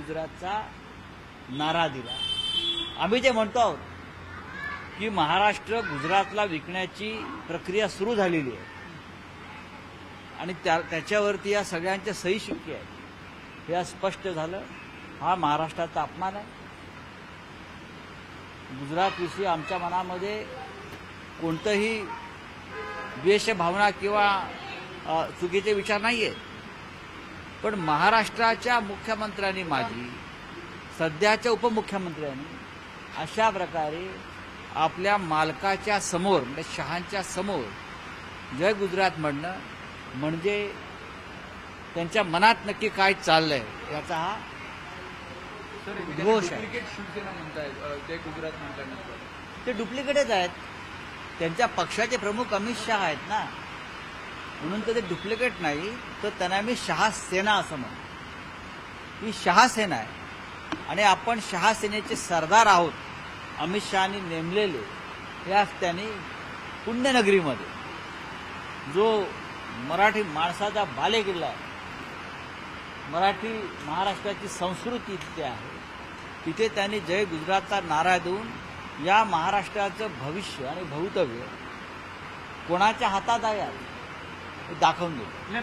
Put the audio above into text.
गुजरातचा नारा दिला। आम्ही जे म्हणतो आहोत की महाराष्ट्र गुजरातला विकण्याची प्रक्रिया सुरू झालेली आहे आणि त्याच्यावरती या सगळ्यांच्या सही शिक्के आहेत, हे स्पष्ट झालं। हा महाराष्ट्राचा अपमान आहे। गुजरातविषयी आमच्या मनामध्ये कोणतंही द्वेष भावना किंवा चुकीचे विचार नाही आहेत, पण महाराष्ट्राच्या मुख्यमंत्र्यांनी, माझी सध्याच्या उपमुख्यमंत्र्यांनी अशा प्रकारे आपल्या मालकाच्या समोर म्हणजे शहांच्या समोर जय गुजरात म्हणणं म्हणजे त्यांच्या मनात नक्की काय चाललंय याचा हा घोष आहे। शिवसेना म्हणतायत जय गुजरात म्हटल्यानंतर ते डुप्लिकेटच आहेत। त्यांच्या पक्षाचे प्रमुख अमित शहा आहेत ना, म्हणून तर ते डुप्लिकेट नाही, तर त्यांना आम्ही शहा सेना असं म्हणतो। ही शहा सेना आहे आणि आपण शहा सेनेचे सरदार आहोत, अमित शहानी नेमलेले। हे त्यांनी पुण्यनगरीमध्ये जो मराठी माणसाचा बालेकिल्ला आहे, मराठी महाराष्ट्राची संस्कृती तिथे आहे, तिथे त्यांनी जय गुजरातचा नारा देऊन या महाराष्ट्राचं भविष्य आणि भवितव्य कोणाच्या हातात आहे हे दाखवून दिलं।